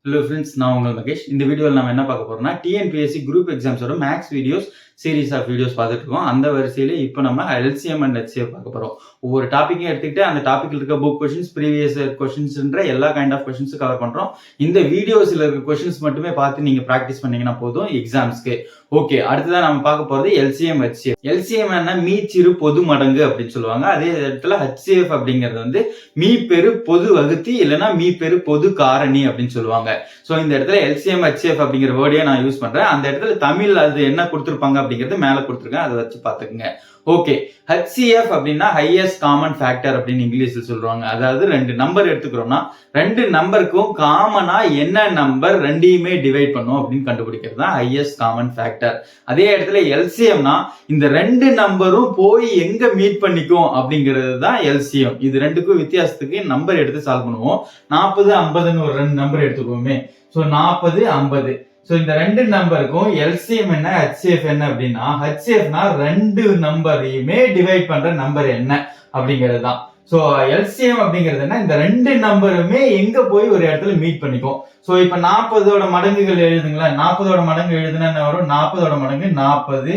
Hello friends, நான் உங்கள் மகேஷ். இந்த வீடியோவில் நம்ம என்ன பார்க்க போறோம்னா, டிஎன்பிஎஸ்சி குரூப் எக்ஸாம்ஸோட maths videos series of videos பார்த்துட்டு இருக்கோம். அந்த வரிசையில் இப்போ நம்ம எல்சிஎம் அண்ட் ஹெச்சிஎஃப் பார்க்க போகிறோம். ஒவ்வொரு டாப்பிக்கையும் எடுத்துக்கிட்டு அந்த டாப்பிக்கில் இருக்க புக் கொஷின்ஸ், ப்ரீவியஸ் கொஷின்ஸ்ன்ற எல்லா கைண்ட் ஆஃப் கொஷின்ஸும் கவர் பண்ணுறோம். இந்த வீடியோஸில் இருக்க கொஷின்ஸ் மட்டுமே பார்த்து நீங்கள் ப்ராக்டிஸ் பண்ணீங்கன்னா போதும் எக்ஸாம்ஸ்க்கு. ஓகே, அடுத்ததான் நம்ம பார்க்க போகிறது எல்சிஎம் ஹெச்சிஎஃப். எல்சிஎம் என்ன, மீச்சிறு பொது மடங்கு அப்படின்னு சொல்லுவாங்க. அதே இடத்துல ஹெச்சிஎஃப் அப்படிங்கிறது வந்து மீ பெரு பொது வகுத்தி இல்லைன்னா மீ பெரு பொது காரணி அப்படின்னு சொல்லுவாங்க. ஸோ இந்த இடத்துல எல்சிஎம் ஹெச்சிஎஃப் அப்படிங்கிற வேர்டையே நான் யூஸ் பண்றேன். அந்த இடத்துல தமிழ் அது என்ன கொடுத்துருப்பாங்க அப்படிங்கிறது மேல கொடுத்துருக்கேன், அதை வச்சு பார்த்துக்குங்க. ஓகே, ஹெச்சிஎஃப் அப்படின்னா ஹையஸ்ட் காமன் ஃபேக்டர் அப்படின்னு இங்கிலீஷ்ல சொல்றாங்க. அதாவது ரெண்டு நம்பர் எடுத்துக்கிறோம்னா ரெண்டு நம்பருக்கும் காமனா என்ன நம்பர் ரெண்டையுமே டிவைட் பண்ணும் அப்படின்னு கண்டுபிடிக்கிறது தான் ஹையஸ்ட் காமன் ஃபேக்டர். அதே இடத்துல எல்சிஎம்னா இந்த ரெண்டு நம்பரும் போய் எங்க மீட் பண்ணிக்கும் அப்படிங்கிறது தான் எல்சிஎம். இது ரெண்டுக்கும் வித்தியாசத்துக்கு நம்பர் எடுத்து சால்வ் பண்ணுவோம். 40, 50ன்னு ஒரு ரெண்டு நம்பர் எடுத்துக்கோமே. ஸோ 40, 50. ஸோ இந்த ரெண்டு நம்பருக்கும் எல்சிஎம் என்ன, ஹெச்சிஎஃப் என்ன அப்படின்னா, ஹெச்சிஎஃப்னா ரெண்டு நம்பரையுமே டிவைட் பண்ற நம்பர் என்ன அப்படிங்கிறது தான். ஸோ எல்சிஎம் அப்படிங்கிறது என்ன, இந்த ரெண்டு நம்பருமே எங்க போய் ஒரு இடத்துல மீட் பண்ணிக்கும். ஸோ இப்ப 40ஓட மடங்குகள் எழுதுங்களா. 40ஓட மடங்கு எழுதுனா என்ன வரும், 40ஓட மடங்கு 40,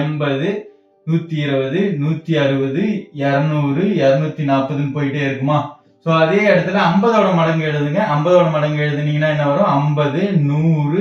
80, 120, 160, 200, 240ன்னு போயிட்டே இருக்குமா. ஸோ அதே இடத்துல 50ஓட மடங்கு எழுதுங்க. 50ஓட மடங்கு எழுதுனீங்கன்னா என்ன வரும், 50, 100,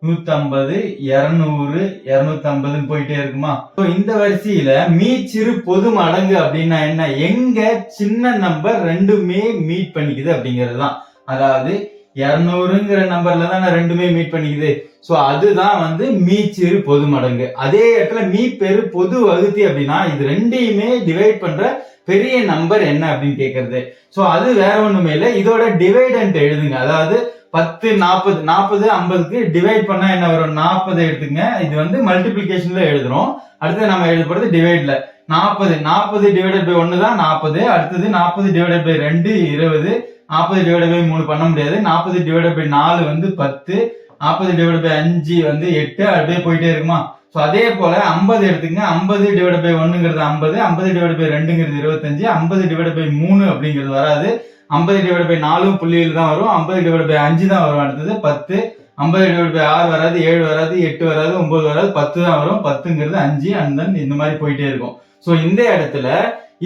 150, 200, 250ன்னு போயிட்டே இருக்குமா. ஸோ இந்த வரிசையில மீச்சிறு பொது மடங்கு அப்படின்னா என்ன, எங்க சின்ன நம்பர் ரெண்டுமே மீட் பண்ணிக்குது அப்படிங்கிறது தான். அதாவது 200ங்கிற நம்பர்ல தான் ரெண்டுமே மீட் பண்ணிக்குது. சோ அதுதான் வந்து மீச்சிறு பொது மடங்கு. அதே இடத்துல மீ பெரு பொது வகுத்தி அப்படின்னா இது ரெண்டையுமே டிவைட் பண்ற பெரிய நம்பர் என்ன அப்படின்னு கேக்குறது. சோ அது வேற ஒண்ணுமே இல்லை, இதோட டிவைடன்ட் எழுதுங்க. அதாவது 10, 40, 40, 50க்கு டிவைட் பண்ணா என்ன வரும், 40 எடுத்துங்க. இது வந்து மல்டிபிளிகேஷன்ல எழுதுறோம். அடுத்து நம்ம எழுத போறது டிவைட்ல. 40 டிவைடட் பை 1 தான் 40. அடுத்தது 40 டிவைடட் பை 2 20. 40 டிவைடட் பை 3 பண்ண முடியாது. 40 டிவைடட் பை 4 வந்து 10. 40 டிவைடட் பை 5 வந்து 8. அப்படியே போயிட்டே இருக்குமா. ஸோ அதே போல 50 எடுத்துங்க. 50 டிவைட் பை 1ங்கிறது 50, 50 டிவைட் பை 2ங்கிறது 25, 50 டிவைட் பை 3 அப்படிங்கிறது வராது. 50 டிவைட் பை 4 புள்ளியில் தான் வரும். 50 டிவைட் பை 5 தான் வரும். அடுத்தது 10. 50 டிவைட் பை 6 வராது, 7 வராது, 8 வராது, 9 வராது, 10 தான் வரும். 10ங்கிறது 5 அண்ட் தென் இந்த மாதிரி போயிட்டே இருக்கும். ஸோ இந்த இடத்துல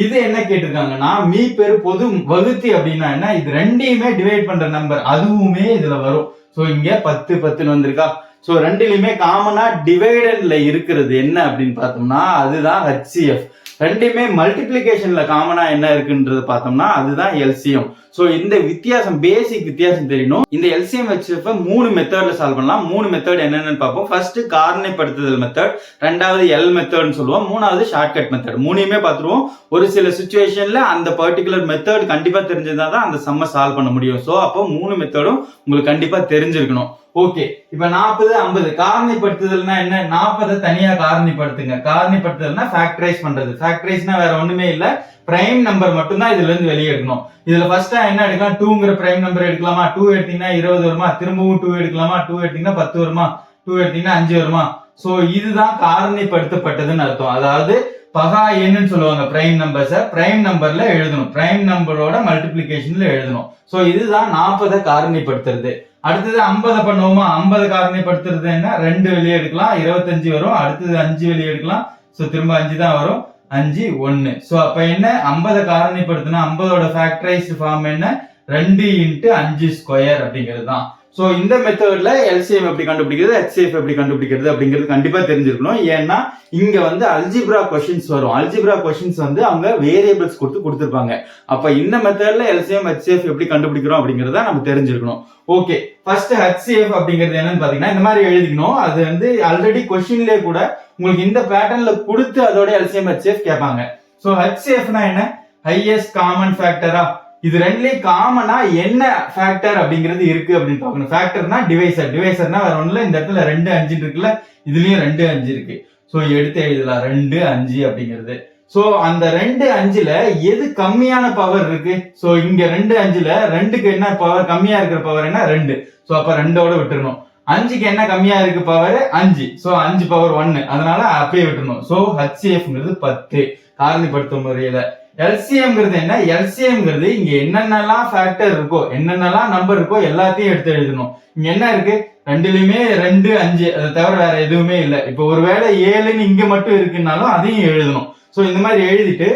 இது என்ன கேட்டிருக்காங்கன்னா, மீ பெரு பொது வகுத்தி அப்படின்னா என்ன, இது ரெண்டையுமே டிவைட் பண்ற நம்பர் அதுவுமே இதுல வரும். ஸோ இங்க 10, 10ன்னு வந்திருக்கா. சோ ரெண்டுலயுமே காமனா டிவைடட்ல இருக்கிறது என்ன அப்படின்னு பார்த்தோம்னா அதுதான் ஹெச்சிஎஃப். ரெண்டுமே மல்டிபிளிகேஷன்ல காமனா என்ன இருக்குன்றது பார்த்தோம்னா அதுதான் எல்சிஎம். சோ இந்த வித்தியாசம், பேசிக் வித்தியாசம் தெரியணும். இந்த எல்சிஎம் ஹெச்சிஎஃப் 3 மெத்தட்ல சால்வ் பண்ணலாம். 3 மெத்தட் என்னன்னு பார்ப்போம். ஃபர்ஸ்ட் காரணிப்படுத்துதல் மெத்தட், ரெண்டாவது எல் மெத்தட்னு சொல்லுவோம், மூணாவது ஷார்ட்கட் மெத்தட். மூணையுமே பார்த்துருவோம். ஒரு சில சிச்சுவேஷன்ல அந்த பர்டிகுலர் மெத்தட் கண்டிப்பா தெரிஞ்சதா தான் அந்த சம்ம சால்வ் பண்ண முடியும். சோ அப்போ 3 மெத்தடும் உங்களுக்கு கண்டிப்பா தெரிஞ்சிருக்கணும். ஓகே, இப்ப 40, 50 காரணிப்படுத்துதல்னா என்ன, 40 தனியா காரணிப்படுத்துங்க. காரணிப்படுத்துதல்னா ஃபேக்டரைஸ் பண்றது. ஃபேக்டரைஸ்னா வேற ஒண்ணுமே இல்ல, பிரைம் நம்பர் மட்டும் தான் இதுல இருந்து வெளியே எடுக்கணும். இதுல ஃபர்ஸ்டா என்ன எடுக்கலாம், 2ங்கிற பிரைம் நம்பர் எடுக்கலாமா. 2 எடுத்தீங்கன்னா 20 வருமா. திரும்பவும் 2 எடுக்கலாமா. 2 எடுத்தீங்கன்னா 10 வருமா. 2 எடுத்தீங்கன்னா 5 வருமா. சோ இதுதான் காரணிப்படுத்தப்பட்டதுன்னு அர்த்தம். அதாவது பகா எண்ணுன்னு சொல்லுவாங்க பிரைம் நம்பர்ஸ. பிரைம் நம்பர்ல எழுதணும், பிரைம் நம்பரோட மல்டிபிளிகேஷன்ல எழுதணும். சோ இதுதான் 40 காரணிப்படுத்துறது. அடுத்தது 50 பண்ணுவோமா. 50 காரணிப்படுத்துறது என்ன, 2 வெளியே எடுக்கலாம், 25 வரும். அடுத்தது 5 வெளியே எடுக்கலாம். சோ திரும்ப 5 தான் வரும். 5, 1. சோ அப்ப என்ன, 50 காரணிப்படுத்தினா 50ஓட ஃபேக்டரைஸ்டு ஃபார்ம் என்ன, 2 × 5 ஸ்கொயர் அப்படிங்கிறது தான். சோ இந்த மெத்தட்ல எல்சிஎம் எப்படி கண்டுபிடிக்கிறது, ஹெச்சிஎஃப் எப்படி கண்டுபிடிக்கிறது அப்படிங்கிறது கண்டிப்பா தெரிஞ்சிருக்கணும். ஏன்னா இங்க வந்து அல்ஜிப்ரா கொஸ்டின்ஸ் வரும். அல்ஜிப்ரா கொஸ்டின்ஸ் வந்து அவங்க வேரியபிள்ஸ் கொடுத்துருப்பாங்க. அப்ப இந்த மெத்தட்ல எல்சிஎம் ஹெச்சிஎஃப் எப்படி கண்டுபிடிக்கிறோம் அப்படிங்கறத நம்ம தெரிஞ்சிருக்கணும். ஓகே, ஃபர்ஸ்ட் ஹெச்சிஎஃப் அப்படிங்கிறது என்னன்னு பாத்தீங்கன்னா இந்த மாதிரி எழுதிக்கணும். அது வந்து ஆல்ரெடி கொஸ்டின்லயே கூட உங்களுக்கு இந்த பேட்டர்ன்ல கொடுத்து அதோட எல்சிஎம் ஹெச்சிஎஃப் கேட்பாங்க. சோ ஹெச்சிஎஃப்னா என்ன, ஹையஸ்ட் காமன் ஃபேக்டரா. இது ரெண்டுலயும் காமனா என்ன ஃபேக்டர் அப்படிங்கிறது இருக்கு அப்படின்னு பார்க்கணும். ஃபேக்டர்னா டிவைசர். டிவைசர்னா வேற ஒண்ணுல, இந்த இடத்துல 2, 5 இருக்குல்ல, இதுலயும் 2, 5 இருக்கு. சோ எடுத்து எழுதலாம் 2, 5 அப்படிங்கிறது. சோ அந்த 2, 5ல எது கம்மியான பவர் இருக்கு. சோ இங்க 2, 5ல 2க்கு என்ன பவர் கம்மியா இருக்கிற பவர் என்ன, 2. சோ அப்ப 2ஓட விட்டுறணும். 5க்கு என்ன கம்மியா இருக்கு பவர், 5. சோ 5 பவர் 1, அதனால அப்படியே விட்டுறணும். சோ ஹெச்சிஎஃப்ங்கிறது 10 காரணிப்படுத்தும் முறையில. எல்சிஎம்ங்கிறது என்ன? எல்சிஎம்ங்கிறது இங்க என்னென்னலாம் ஃபேக்டர் இருக்கோ, என்னென்னலாம் நம்பர் இருக்கோ எல்லாத்தையும் எடுத்து எழுதணும். இங்க என்ன இருக்கு? ரெண்டுலயுமே 2, 5 அதை தவிர வேற எதுவுமே இல்லை. இப்போ ஒருவேளை 7ன்னு இங்க மட்டும் இருக்குன்னாலும் அதையும் எழுதணும். சோ இந்த மாதிரி எழுதிட்டு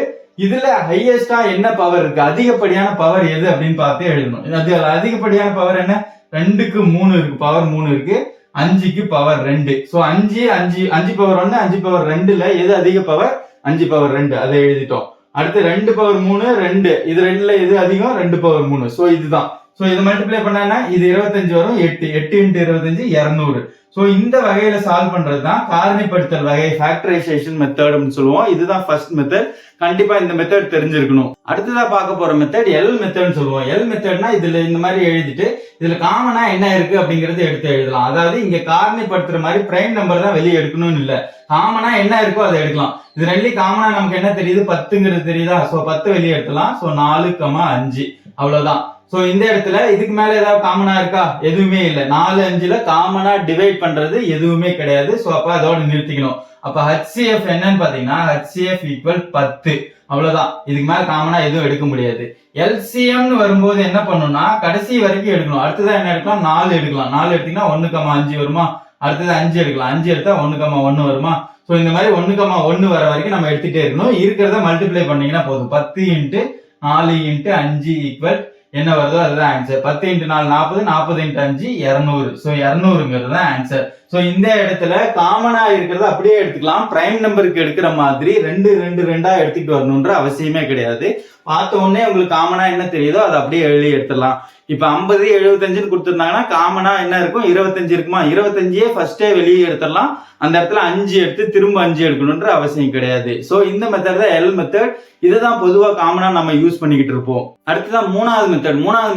இதுல ஹையஸ்டா என்ன பவர் இருக்கு, அதிகப்படியான பவர் எது அப்படின்னு பார்த்து எழுதணும். அது அதிகப்படியான பவர் என்ன? 2க்கு 3 இருக்கு, பவர் 3 இருக்கு, 5க்கு பவர் 2. சோ 5 பவர் 1, 5 பவர் 2ல எது அதிக பவர்? 5 பவர் 2 அதை எழுதிட்டோம். அடுத்து 2 பவர் 3 2, இது 2ல எது அதிகம்? 2 பவர் 3. சோ இதுதான். சோ இது மல்டிப்ளை பண்ணா இது 25 வரும். 8 × 25 200. சோ இந்த வகையில சால்வ் பண்றதுதான் காரணிப்படுத்தல் வகை, ஃபேக்டரைசேஷன் மெத்தட்னு சொல்லுவோம். இதுதான் ஃபர்ஸ்ட் மெத்தட். கண்டிப்பா இந்த மெத்தட் தெரிஞ்சிருக்கணும். அடுத்ததா பார்க்க போற மெத்தட் எல் மெத்தட்னு சொல்லுவோம். எல் மெத்தட்னா இதுல இந்த மாதிரி எழுதிட்டு இதுல காமனா என்ன இருக்கு அப்படிங்கறது எடுத்து எழுதலாம். அதாவது இங்க காரணிப்படுத்துற மாதிரி பிரைம் நம்பர் தான் வெளியே எடுக்கணும்னு இல்ல, காமனா என்ன இருக்கோ அதை எடுக்கலாம். இது ரெண்டுலயும் காமனா நமக்கு என்ன தெரியுது? 10ங்கிறது தெரியுதா? சோ 10 வெளியே எடுக்கலாம். சோ 4, 5 அவ்வளவுதான். சோ இந்த இடத்துல இதுக்கு மேல ஏதாவது காமனா இருக்கா? எதுவுமே இல்ல. 4, 5ல காமனா டிவைட் பண்றது எதுவுமே கிடையாது. சோ அப்ப அதோட நிறுத்திக்கணும். அப்ப HCF என்னன்னு பாத்தீங்கன்னா HCF = 10 அவ்வளவுதான். இதுக்கு மேல காமனா எதுவும் எடுக்க முடியாது. LCMன்னு வரும்போது என்ன பண்ணணும்னா கடைசி வரைக்கும் எடுக்கணும். அடுத்ததான் என்ன எடுக்கலாம்? 4 எடுக்கலாம். 4 எடுத்தீங்கன்னா 1,5 வருமா? அடுத்தது 5 எடுக்கலாம். 5 எடுத்தா 1,1 வருமா? சோ இந்த மாதிரி 1,1 வர வரைக்கும் நம்ம எடுத்துட்டே இருக்கணும். இருக்கிறத மல்டிப்ளை பண்ணீங்கன்னா போதும். 10 × 4 × 5 என்ன வருதோ அதுதான் ஆன்சர். 10 × 4 40, 40 × 5 200. சோ 200ங்கிறது தான் ஆன்சர். சோ இந்த இடத்துல காமனா இருக்கிறத அப்படியே எடுத்துக்கலாம். பிரைம் நம்பருக்கு எடுக்கிற மாதிரி 2 2 2 எடுத்துட்டு வரணும்ன்ற அவசியமே கிடையாது. பார்த்த உடனே உங்களுக்கு காமனா என்ன தெரியுதோ அதை அப்படியே எழுதி எடுத்துடலாம். இப்ப 50 75ன்னு கொடுத்துருந்தாங்கன்னா காமனா என்ன இருக்கும்? 25 இருக்குமா? 25 ஃபர்ஸ்டே வெளியே எடுத்துடலாம். அந்த இடத்துல 5 எடுத்து திரும்ப 5 எடுக்கணும்ன்ற அவசியம் கிடையாது. சோ இந்த மெத்தட் தான் எல் மெத்தட். இதுதான் பொதுவா காமனா நம்ம யூஸ் பண்ணிக்கிட்டு இருப்போம். அடுத்ததான் மூணாவது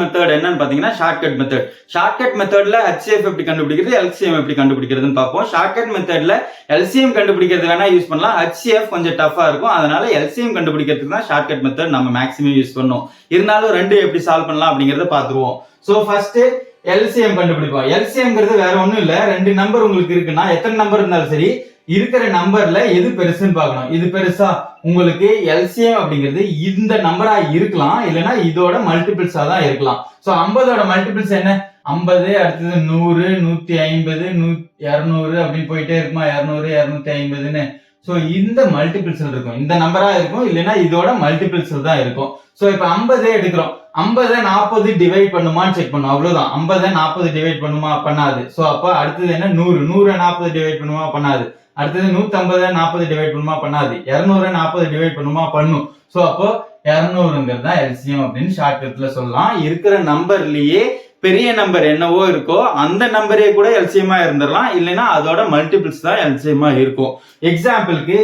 மெத்தட் என்னன்னு பாத்தீங்கன்னா ஷார்ட்கட் மெத்தட். ஷார்ட்கட் மெத்தட்ல HCF எப்படி கண்டுபிடிக்கிறது, LCM எப்படி கண்டுபிடிக்கிறதுன்னு பார்ப்போம். ஷார்ட்கட் மெத்தட்ல LCM கண்டுபிடிக்கிறது வேணா யூஸ் பண்ணலாம். HCF கொஞ்சம் டஃபா இருக்கும். அதனால LCM கண்டுபிடிக்கிறதுக்கு தான் ஷார்ட்கட் மெத்தட் நம்ம மேக்ஸிமம் யூஸ் பண்ணுவோம். இருந்தாலும் ரெண்டு எப்படி சால்வ் பண்ணலாம் அப்படிங்கறத பாத்துருவோம். சோ ஃபர்ஸ்ட் LCM கண்டுபிடிப்போம். LCMங்கிறது வேற ஒண்ணும் இல்ல, ரெண்டு நம்பர் உங்களுக்கு இருக்குன்னா எத்தனை நம்பர் இருந்தாலும் சரி இருக்கிற நம்பர்ல எது பெருசுன்னு பார்க்கணும். இது பெருசா? உங்களுக்கு LCM அப்படிங்கிறது இந்த நம்பரா இருக்கலாம், இல்லைன்னா இதோட மல்டிபிள்ஸா தான் இருக்கலாம். சோ 50ஓட மல்டிபிள்ஸ் என்ன? 50, அடுத்தது 100, 150, 200 அப்படின்னு போயிட்டே இருக்குமா? 200, 250ன்னு. சோ இந்த மல்டிபிள்ஸ் இருக்கும், இந்த நம்பரா இருக்கும், இல்லைன்னா இதோட மல்டிபிள்ஸ் தான் இருக்கும். சோ இப்ப 50 எடுக்கிறோம். 50 40 டிவைட் பண்ணுமான்னு செக் பண்ணும். அவ்வளவுதான். 50 40 டிவைட் பண்ணுமா? பண்ணாது. சோ அப்ப அடுத்தது என்ன? 100 40 டிவைட் பண்ணுமா? பண்ணாது. அடுத்தது 150 40 டிவைட் பண்ணுமா? பண்ணாது. 200 40 டிவைட் பண்ணுமா? பண்ணும். சோ அப்போ 200ங்கிறது தான் LCM அப்படின்னு ஷார்ட்கட்ல சொல்லலாம். இருக்கிற நம்பர்லயே பெரிய நம்பர் என்னவோ இருக்கோ அந்த நம்பரே கூட LCM இருந்துடலாம், இல்லைன்னா அதோட மல்டிபிள்ஸ் தான் LCM இருக்கும். எக்ஸாம்பிளுக்கு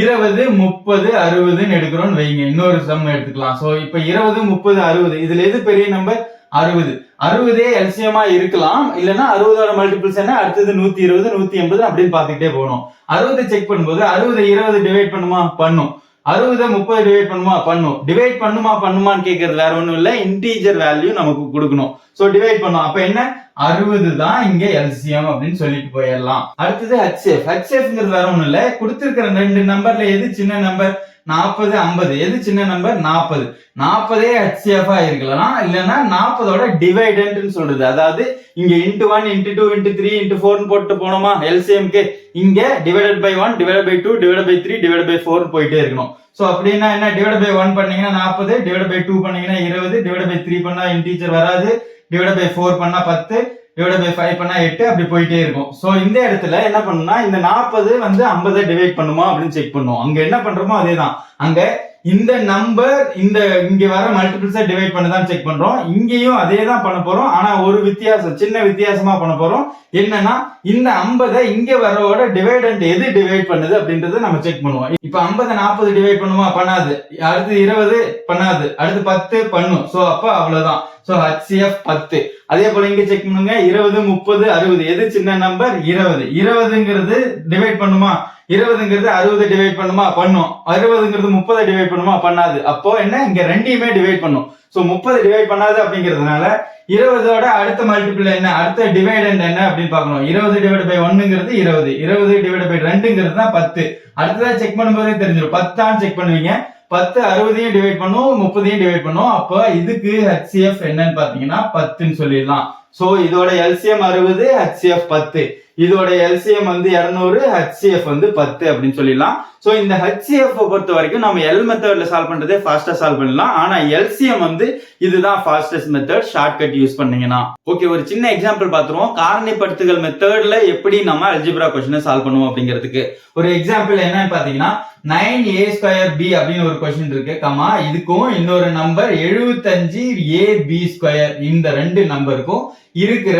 20 30 60ன்னு எடுக்கிறோம்னு வைங்க. இன்னொரு சம் எடுத்துக்கலாம். சோ இப்ப 20 30 60 இதுல எது பெரிய நம்பர்? 60. 60 LCM இருக்கலாம், இல்லைன்னா 60ஓட மல்டிபிள்ஸ் என்ன? அடுத்தது 120 180 அப்படின்னு பாத்துக்கிட்டே போகணும். 60 செக் பண்ணும்போது 60 20 டிவைட் பண்ணுமா? பண்ணும். 60 30 டிவைட் பண்ணுமா? பண்ணும். டிவைட் பண்ணுமான்னு கேட்கறது வேற ஒண்ணும் இல்ல, இன்டீஜர் வேல்யூ நமக்கு கொடுக்கணும். சோ டிவைட் பண்ணும். அப்ப என்ன? 60 தான் இங்க LCM அப்படின்னு சொல்லிட்டு போயிடலாம். அடுத்தது HCFங்கிறது வேற ஒண்ணும் இல்ல, கொடுத்திருக்கிற ரெண்டு நம்பர்ல எது சின்ன நம்பர்? 40 50. எது சின்ன நம்பர்? 40. 40 HCF இருக்கலாம், இல்லைன்னா 40ஓட டிவைடன்ட்னு சொல்றது. அதாவது இங்க *1 *2 *3 *4 போட்டு போனோமா LCMக்கு, இங்க divided by 1 divided by 2 divided by 3 divided by 4 போயிட்டே இருக்கணும். சோ அப்படின்னா என்ன? டிவைடட் பை 1 பண்ணீங்கன்னா 40, டிவைடட் பை 2 பண்ணீங்கன்னா 20, டிவைடட் பை 3 பண்ணா இன்டீஜர் வராது, டிவைடட் பை 4 பண்ணா 10, டிவைடட் பை 5 பண்ணா 8, அப்படி போயிட்டே இருக்கும். சோ இந்த இடத்துல என்ன பண்ணணும்னா இந்த 40 வந்து 50 டிவைட் பண்ணுமா அப்படின்னு செக் பண்ணுவோம். அங்க என்ன பண்றோமோ அதேதான். அங்க இந்த நம்பர் இந்த இங்க வர மல்டிபிள்ஸை டிவைட் பண்ணதான் செக் பண்றோம். இங்கேயும் அதே தான் பண்ண போறோம். ஆனா ஒரு வித்தியாசம், சின்ன வித்தியாசமா பண்ண போறோம். என்னன்னா இந்த 50 இங்க வரவோட டிவைடன்ட் எது டிவைட் பண்ணுது அப்படின்றத நம்ம செக் பண்ணுவோம். இப்ப 50 40 டிவைட் பண்ணுமா? பண்ணாது. அடுத்து 20 பண்ணாது. அடுத்து 10 பண்ணும். சோ அப்ப அவ்வளவுதான். So HCF 10. அதே போல இங்க செக் பண்ணுங்க. 20 30 60 எது சின்ன நம்பர்? 20. 20ங்கிறது டிவைட் பண்ணுமா? 20ங்கிறது 60 டிவைட் பண்ணுமா? பண்ணும். 60ங்கிறது 30 டிவைட் பண்ணுமா? பண்ணாது. அப்போ என்ன? இங்க ரெண்டையுமே டிவைட் பண்ணும். சோ 30 டிவைட் பண்ணாது அப்படிங்கிறதுனால 20ஓட அடுத்த மல்டிபிள் என்ன? அடுத்த டிவைடன்ட் என்ன அப்படின்னு பார்க்கணும். 20 டிவைட் பை 1ங்கிறது 20. 20 டிவைட் பை 2ங்கிறது தான் 10. அடுத்ததா செக் பண்ணும்போதே தெரிஞ்சிடும். 10 செக் பண்ணுவீங்க. 10 60 டிவைட் பண்ணும் 30 டிவைட் பண்ணும். அப்ப இதுக்கு HCF என்னன்னு பாத்தீங்கன்னா 10ன்னு சொல்லிடலாம். சோ இதோட LCM 60, HCF 10. இதோட LCM வந்து 200, HCF வந்து 10 அப்படின்னு சொல்லிடலாம். சோ இந்த HCF பொறுத்த வரைக்கும் நம்ம L மெத்தட்ல சால்வ் பண்றதே ஃபாஸ்டா சால்வ் பண்ணலாம். ஆனா LCM வந்து இதுதான் ஃபாஸ்டஸ்ட் மெத்தட் ஷார்ட்கட் யூஸ் பண்ணீங்கன்னா. ஓகே, ஒரு சின்ன எக்ஸாம்பிள் பாத்துருவோம். காரணிப்படுத்துதல் மெத்தட்ல எப்படி நம்ம அல்ஜிப்ரா क्वेश्चனை சால்வ் பண்ணுவோம் அப்படிங்கிறதுக்கு. ஒரு எக்ஸாம்பிள் என்னன்னு பாத்தீங்கன்னா 9a2b அப்படின்னு ஒரு क्वेश्चन இருக்கு. கமா இதுக்கும் இன்னொரு நம்பர் 75ab2 இந்த ரெண்டு நம்பருக்கும் இருக்கிற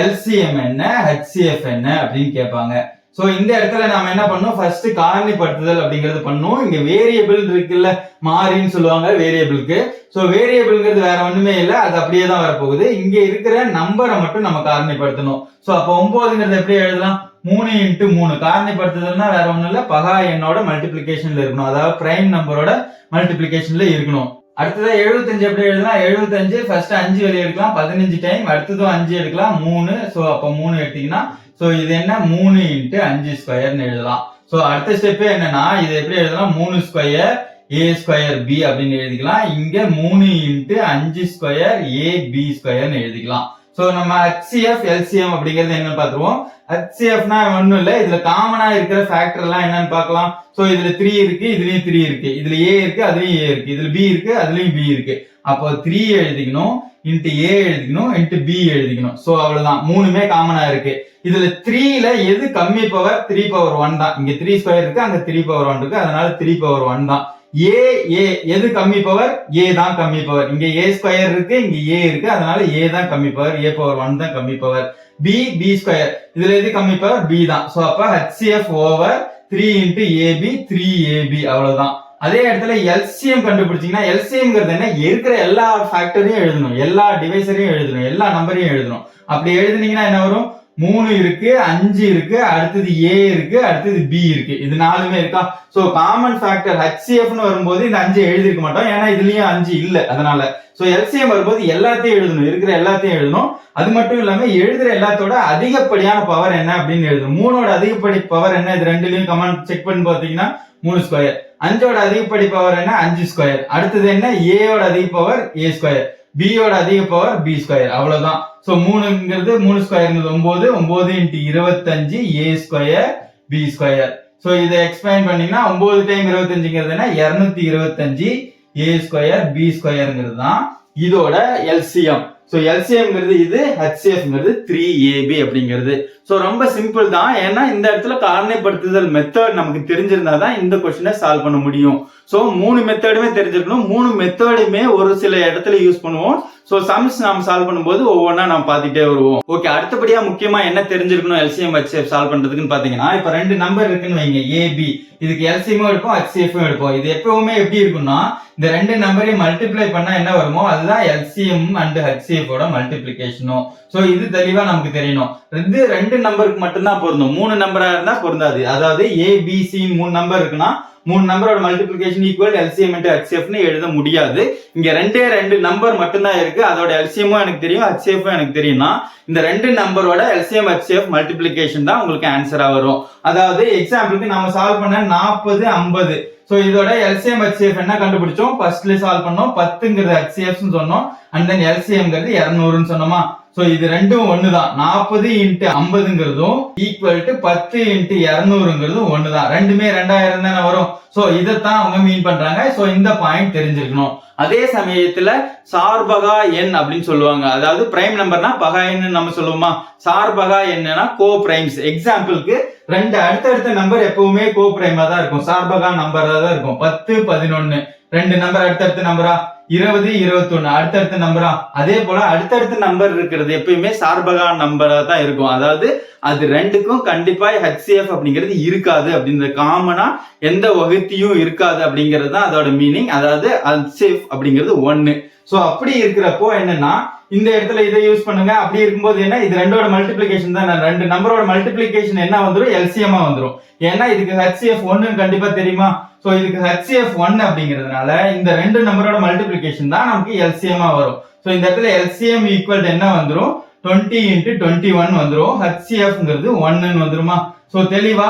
LCM என்ன, HCF என்ன அப்படின்னு கேட்பாங்க. சோ இந்த இடத்துல நாம என்ன பண்ணோம், ஃபர்ஸ்ட் காரணிப்படுத்துதல் அப்படிங்கறது பண்ணோம். இங்க வேரியபிள் இருக்குல்ல, மாறின்னு சொல்லுவாங்க வேரியபிளுக்கு. சோ வேரியபிள்ங்கிறது வேற ஒண்ணுமே இல்ல, அது அப்படியே தான் வரப்போகுது. இங்க இருக்கிற நம்பரை மட்டும் நம்ம காரணிப்படுத்தணும். சோ அப்ப 9ங்கிறது எப்படி எழுதலாம், 3 × 3. காரணிப்படுத்துதல்னா வேற ஒண்ணும் இல்ல, பகா எண்ணோட மல்டிபிளிகேஷன்ல இருக்கணும், அதாவது பிரைம் நம்பரோட மல்டிபிளிகேஷன்ல இருக்கணும். அடுத்ததா 75 எப்படி எழுதலாம், 75 ஃபர்ஸ்ட் 5 வெளியே எடுக்கலாம் 15 டைம், அடுத்ததும் 5 எடுக்கலாம் 3. சோ அப்ப 3 எடுத்தீங்கன்னா சோ இது என்ன 3 × 5² எழுதலாம். சோ அடுத்த ஸ்டெப் என்னன்னா, இது எப்படி எழுதலாம், 3² a2b அப்படின்னு எழுதிக்கலாம். இங்க 3 × 5² ab² எழுதிக்கலாம். சோ நம்ம HCF LCM அப்படிங்கிறது என்னன்னு பாத்துருவோம். HCFனா ஒண்ணும் இல்ல, இதுல காமனா இருக்கிற ஃபேக்டர் எல்லாம் என்னன்னு பார்க்கலாம். சோ இதுல 3 இருக்கு, இதுலயும் 3 இருக்கு, இதுல A இருக்கு, அதுலயும் A இருக்கு, இதுல B இருக்கு, அதுலயும் B இருக்கு. அப்போ 3 எழுதிக்கணும், × A எழுதிக்கணும், × B எழுதிக்கணும். சோ அவ்வளவுதான், மூணுமே காமனா இருக்கு. இதுல 3ல எது கம்மி பவர், 3/1 தான். இங்க 3² இருக்கு, அங்க 3/1 இருக்கு, அதனால 3/1 தான். A எது கம்மி பவர், A தான் கம்மி பவர். இங்க A² இருக்கு, இங்க A இருக்கு, அதனால A தான் கம்மி பவர், A/1 தான் கம்மி பவர். B² இதுல எது கம்மி பவர், B தான். சோ அப்ப HCF ஓவர் 3 × AB 3AB அவ்வளவுதான். அதே இடத்துல LCM கண்டுபிடிச்சீங்கன்னா, LCMங்கிறது என்ன, இருக்கிற எல்லா ஃபேக்டரையும் எழுதணும், எல்லா டிவைசரையும் எழுதணும், எல்லா நம்பரையும் எழுதணும். அப்படி எழுதுனீங்கன்னா என்ன வரும், 3 இருக்கு, 5 இருக்கு, அடுத்தது A இருக்கு, அடுத்தது B இருக்கு, இது 4மே இருக்கா. சோ காமன் ஃபேக்டர் HCFன்னு வரும்போது இந்த 5 எழுதிருக்க மாட்டோம், ஏன்னா இதுலயும் 5 இல்ல, அதனால. சோ LCM வரும்போது எல்லாத்தையும் எழுதணும், இருக்கிற எல்லாத்தையும் எழுதணும். அது மட்டும் இல்லாம எழுதுற எல்லாத்தோட அதிகப்படியான பவர் என்ன அப்படின்னு எழுதணும். 3ஓட அதிகப்படி பவர் என்ன, இது ரெண்டுலயும் கமெண்ட் செக் பண்ணி பாத்தீங்கன்னா 3². 5ஓட அதிகப்படி பவர் என்ன, 5². அடுத்தது என்ன, A ஓட அதிக பவர் A², B ஓட அதிக பவர் B², அவ்வளவுதான். சோ 3ங்கிறது 3²ங்கிறது 9, 9 × 25 A² B². சோ இதை எக்ஸ்பேண்ட் பண்ணீங்கன்னா 9 டைம் 25ங்கிறது என்ன, 225 A² B²ங்கிறது தான் இதோட LCM. சோ LCMங்கிறது இது, HCFங்கிறது 3AB அப்படிங்கிறது. சோ ரொம்ப சிம்பிள் தான், ஏன்னா இந்த இடத்துல காரணிப்படுத்துதல் மெத்தட் நமக்கு தெரிஞ்சிருந்தா தான் இந்த क्वेश्चனை சால்வ் பண்ண முடியும். சோ 3 மெத்தடுமே தெரிஞ்சிருக்கணும், 3 மெத்தடுமே ஒரு சில இடத்துல யூஸ் பண்ணுவோம். சோ சம்ஸ் நாம சால்வ் பண்ணும்போது ஒவ்வொன்றா நம்ம பார்த்துட்டே வருவோம். ஓகே, அடுத்தபடியா முக்கியமா என்ன தெரிஞ்சிருக்கணும் LCM HCF சால்வ் பண்றதுக்குன்னு பாத்தீங்கன்னா, இப்ப ரெண்டு நம்பர் இருக்குன்னு வைங்க, AB. இதுக்கு LCM எடுப்போம், HCF எடுப்போம். இது எப்பவுமே எப்படி இருக்கும்னா, இந்த ரெண்டு நம்பரையும் மல்டிப்ளை பண்ணா என்ன வருமோ அதுதான் LCM and HCF ஓட மல்டிப்ளிகேஷனும். சோ இது தெளிவா நமக்கு தெரியணும். இது ரெண்டு நம்பருக்கு மட்டும்தான் பொருந்தும், 3 நம்பரா இருந்தா பொருந்தாது. அதாவது ABC 3 நம்பர் இருக்குன்னா 3 நம்பரோட மல்டிப்ளிகேஷன் ஈக்குவல் LCM × HCF னு எழுத முடியாது. இங்க ரெண்டு நம்பர் மட்டும்தான் இருக்கு, அதோட LCM-உம் எனக்கு தெரியும், HCF-உம் எனக்கு தெரியும்னா இந்த ரெண்டு நம்பரோட LCM HCF மல்டிப்ளிகேஷன் தான் உங்களுக்கு ஆன்சரா வரும். அதாவது எக்ஸாம்பிளுக்கு நம்ம சால்வ் பண்ண 40 50. சோ இதோட LCM HCF என்ன கண்டுபிடிச்சோம், ஃபர்ஸ்ட்ல சால்வ் பண்ணோம், 10ங்கிறது HCF னு சொன்னோம், and then LCMங்கிறது 200 னு சொன்னோமா. சோ இது ரெண்டும் ஒண்ணுதான், 40 × 50ங்கிறதும் ஈக்குவல் டு 10 × 200ங்கிறதும் ஒண்ணுதான், ரெண்டுமே 2000 தானே வரும். சோ இதத்தான் அவங்க மீன் பண்றாங்க. சோ இந்த பாயிண்ட் தெரிஞ்சிருக்கணும். அதே சமயத்துல சார்பகா எண் அப்படின்னு சொல்லுவாங்க, அதாவது பிரைம் நம்பர்னா பகா எண் நம்ம சொல்லுவோமா, சார்பகா எண்ணுனா கோ பிரைம்ஸ். எக்ஸாம்பிளுக்கு ரெண்டு அடுத்தடுத்த நம்பர் எப்பவுமே கோ பிரைமா தான் இருக்கும், சார்பகா நம்பரா தான் இருக்கும். 10 11 ரெண்டு நம்பர் அடுத்தடுத்த நம்பரா, 20 21 அடுத்தடுத்த நம்பரா. அதே போல அடுத்தடுத்த நம்பர் இருக்கிறது எப்பயுமே சார்பகா நம்பரா தான் இருக்கும். அதாவது அது ரெண்டுக்கும் கண்டிப்பா HCF அப்படிங்கிறது இருக்காது, அப்படின்ற காமனா எந்த வகுத்தியும் இருக்காது அப்படிங்கிறது தான் அதோட மீனிங். அதாவது HCF அப்படிங்கிறது 1. சோ அப்படி இருக்கிறப்போ என்னன்னா, இந்த இடத்துல இதை யூஸ் பண்ணுங்க. அப்படி இருக்கும்போது என்ன, இது ரெண்டோட மல்டிப்ளிகேஷன் தான், ரெண்டு நம்பரோட மல்டிப்ளிகேஷன் என்ன வந்துரும், LCM வந்துரும். ஏன்னா இதுக்கு HCF 1 கண்டிப்பா தெரியுமா. சோ இதுக்கு HCF 1 அப்படிங்கிறதுனால இந்த ரெண்டு நம்பரோட மல்டிப்ளிகேஷன் தான் நமக்கு LCM வரும். சோ இந்த இடத்துல LCM ஈக்குவல் என்ன வந்துரும், 20 × 21 வந்துரும். HCFங்கிறது 1 வந்துருமா. சோ தெளிவா